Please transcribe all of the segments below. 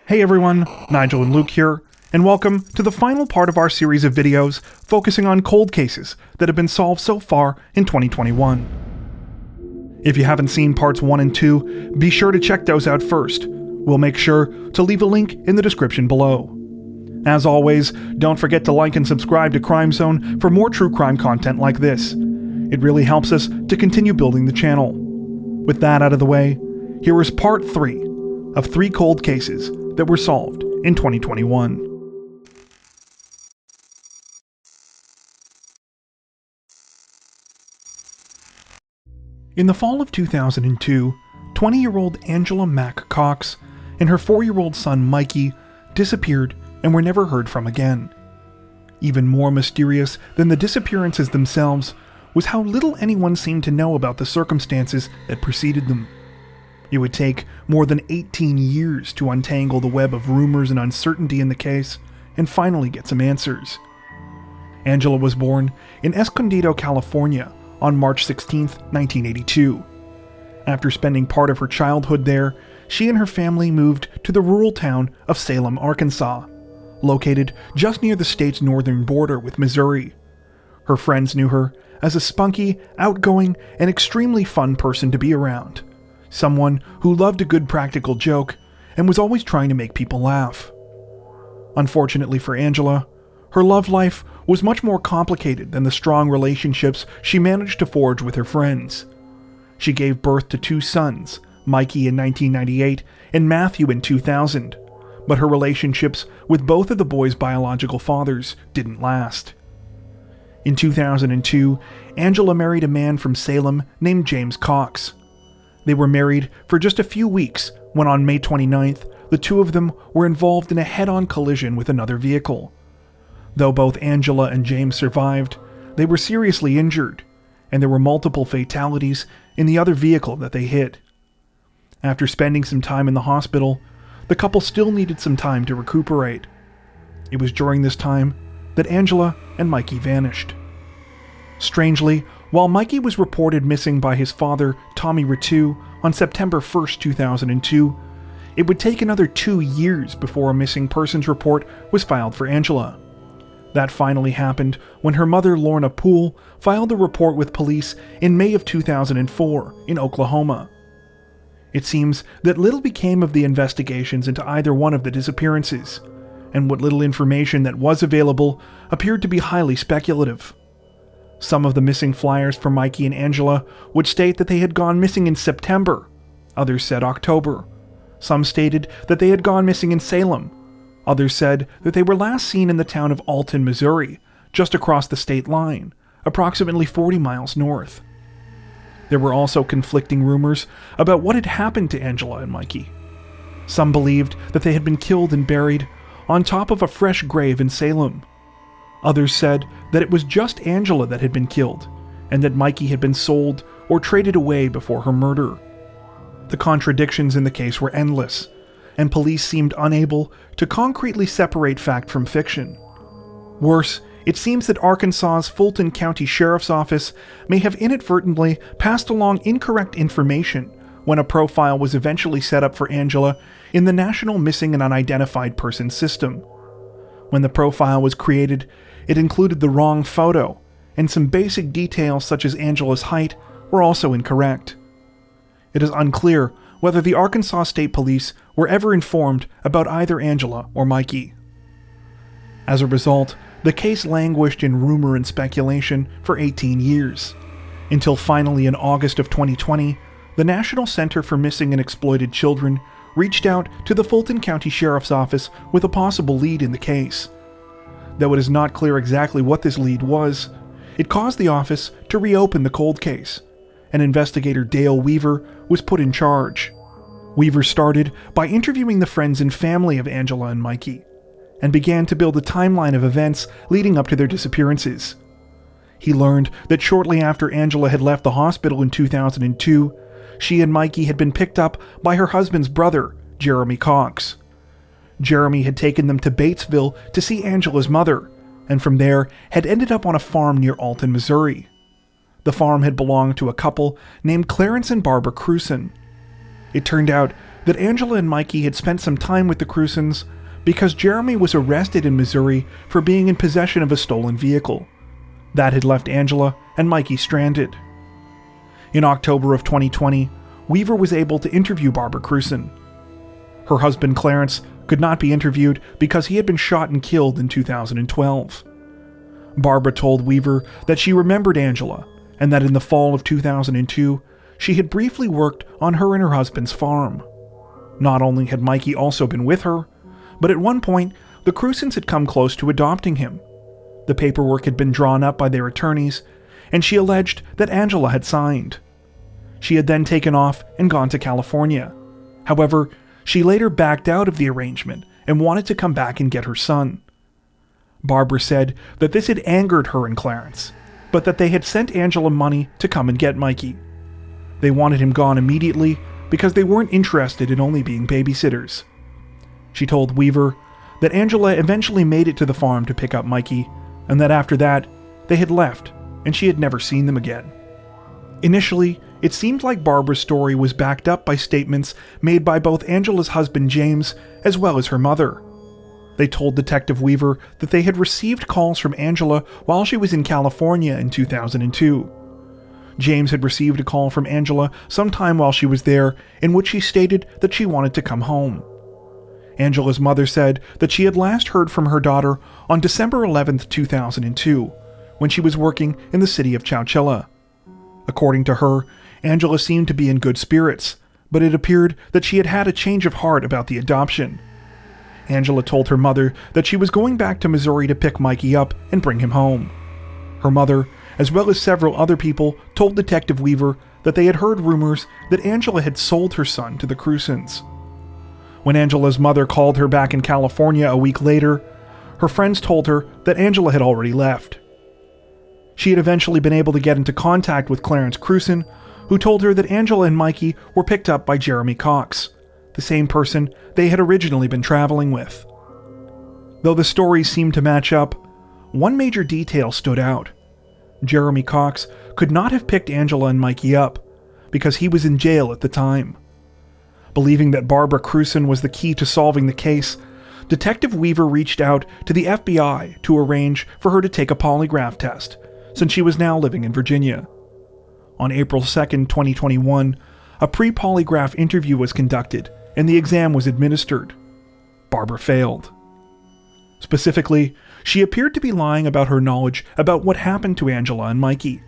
Hey everyone, Nigel and Luke here, and welcome to the final part of our series of videos focusing on cold cases that have been solved so far in 2021. If you haven't seen parts 1 and 2, be sure to check those out first. We'll make sure to leave a link in the description below. As always, don't forget to like and subscribe to Crime Zone for more true crime content like this. It really helps us to continue building the channel. With that out of the way, here is part 3 of 3 cold cases that were solved in 2021. In the fall of 2002, 20-year-old Angela Mack Cox and her 4-year-old son Mikey disappeared and were never heard from again. Even more mysterious than the disappearances themselves was how little anyone seemed to know about the circumstances that preceded them. It would take more than 18 years to untangle the web of rumors and uncertainty in the case and finally get some answers. Angela was born in Escondido, California on March 16, 1982. After spending part of her childhood there, she and her family moved to the rural town of Salem, Arkansas, located just near the state's northern border with Missouri. Her friends knew her as a spunky, outgoing, and extremely fun person to be around. Someone who loved a good practical joke and was always trying to make people laugh. Unfortunately for Angela, her love life was much more complicated than the strong relationships she managed to forge with her friends. She gave birth to 2 sons, Mikey in 1998 and Matthew in 2000, but her relationships with both of the boys' biological fathers didn't last. In 2002, Angela married a man from Salem named James Cox. They were married for just a few weeks when on May 29th, the two of them were involved in a head-on collision with another vehicle. Though both Angela and James survived, they were seriously injured, and there were multiple fatalities in the other vehicle that they hit. After spending some time in the hospital, the couple still needed some time to recuperate. It was during this time that Angela and Mikey vanished. Strangely, while Mikey was reported missing by his father, Tommy Ritu, on September 1st, 2002, it would take another 2 years before a missing persons report was filed for Angela. That finally happened when her mother, Lorna Poole, filed a report with police in May of 2004 in Oklahoma. It seems that little became of the investigations into either one of the disappearances, and what little information that was available appeared to be highly speculative. Some of the missing flyers for Mikey and Angela would state that they had gone missing in September. Others said October. Some stated that they had gone missing in Salem. Others said that they were last seen in the town of Alton, Missouri, just across the state line, approximately 40 miles north. There were also conflicting rumors about what had happened to Angela and Mikey. Some believed that they had been killed and buried on top of a fresh grave in Salem. Others said that it was just Angela that had been killed, and that Mikey had been sold or traded away before her murder. The contradictions in the case were endless, and police seemed unable to concretely separate fact from fiction. Worse, it seems that Arkansas's Fulton County Sheriff's Office may have inadvertently passed along incorrect information when a profile was eventually set up for Angela in the National Missing and Unidentified Persons System. When the profile was created, it included the wrong photo, and some basic details such as Angela's height were also incorrect. It is unclear whether the Arkansas State Police were ever informed about either Angela or Mikey. As a result, the case languished in rumor and speculation for 18 years, until finally in August of 2020, the National Center for Missing and Exploited Children reached out to the Fulton County Sheriff's Office with a possible lead in the case. Though it is not clear exactly what this lead was, it caused the office to reopen the cold case, and investigator Dale Weaver was put in charge. Weaver started by interviewing the friends and family of Angela and Mikey, and began to build a timeline of events leading up to their disappearances. He learned that shortly after Angela had left the hospital in 2002, she and Mikey had been picked up by her husband's brother, Jeremy Cox. Jeremy had taken them to Batesville to see Angela's mother, and from there had ended up on a farm near Alton, Missouri. The farm had belonged to a couple named Clarence and Barbara Crewson. It turned out that Angela and Mikey had spent some time with the Crewsons because Jeremy was arrested in Missouri for being in possession of a stolen vehicle. That had left Angela and Mikey stranded. In October of 2020, Weaver was able to interview Barbara Crewson. Her husband Clarence could not be interviewed because he had been shot and killed in 2012. Barbara told Weaver that she remembered Angela and that in the fall of 2002, she had briefly worked on her and her husband's farm. Not only had Mikey also been with her, but at one point, the Crewsons had come close to adopting him. The paperwork had been drawn up by their attorneys, and she alleged that Angela had signed. She had then taken off and gone to California. However, she later backed out of the arrangement and wanted to come back and get her son. Barbara said that this had angered her and Clarence, but that they had sent Angela money to come and get Mikey. They wanted him gone immediately because they weren't interested in only being babysitters. She told Weaver that Angela eventually made it to the farm to pick up Mikey, and that after that, they had left and she had never seen them again. Initially, it seemed like Barbara's story was backed up by statements made by both Angela's husband James as well as her mother. They told Detective Weaver that they had received calls from Angela while she was in California in 2002. James had received a call from Angela sometime while she was there in which she stated that she wanted to come home. Angela's mother said that she had last heard from her daughter on December 11, 2002, when she was working in the city of Chowchilla. According to her, Angela seemed to be in good spirits, but it appeared that she had had a change of heart about the adoption. Angela told her mother that she was going back to Missouri to pick Mikey up and bring him home. Her mother, as well as several other people, told Detective Weaver that they had heard rumors that Angela had sold her son to the Crewsons. When Angela's mother called her back in California a week later, her friends told her that Angela had already left. She had eventually been able to get into contact with Clarence Crewson, who told her that Angela and Mikey were picked up by Jeremy Cox, the same person they had originally been traveling with. Though the stories seemed to match up, one major detail stood out. Jeremy Cox could not have picked Angela and Mikey up because he was in jail at the time. Believing that Barbara Crewson was the key to solving the case, Detective Weaver reached out to the FBI to arrange for her to take a polygraph test, since she was now living in Virginia. On April 2, 2021, a pre-polygraph interview was conducted and the exam was administered. Barbara failed. Specifically, she appeared to be lying about her knowledge about what happened to Angela and Mikey.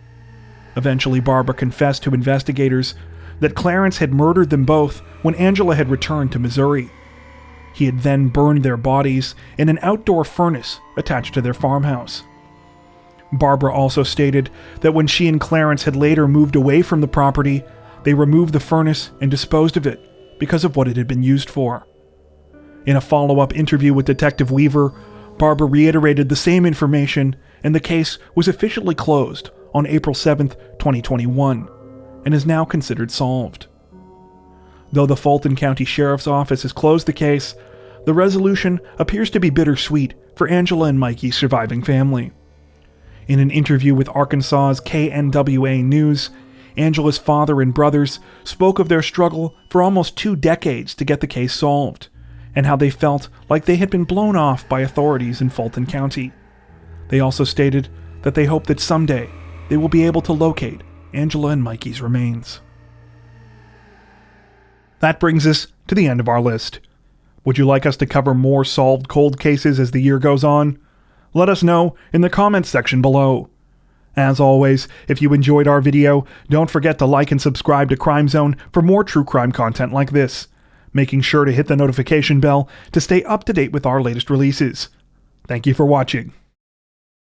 Eventually, Barbara confessed to investigators that Clarence had murdered them both when Angela had returned to Missouri. He had then burned their bodies in an outdoor furnace attached to their farmhouse. Barbara also stated that when she and Clarence had later moved away from the property, they removed the furnace and disposed of it because of what it had been used for. In a follow-up interview with Detective Weaver, Barbara reiterated the same information, and the case was officially closed on April 7, 2021, and is now considered solved. Though the Fulton County Sheriff's Office has closed the case, the resolution appears to be bittersweet for Angela and Mikey's surviving family. In an interview with Arkansas's KNWA News, Angela's father and brothers spoke of their struggle for almost 2 decades to get the case solved, and how they felt like they had been blown off by authorities in Fulton County. They also stated that they hope that someday they will be able to locate Angela and Mikey's remains. That brings us to the end of our list. Would you like us to cover more solved cold cases as the year goes on? Let us know in the comments section below. As always, if you enjoyed our video, don't forget to like and subscribe to Crime Zone for more true crime content like this, making sure to hit the notification bell to stay up to date with our latest releases. Thank you for watching.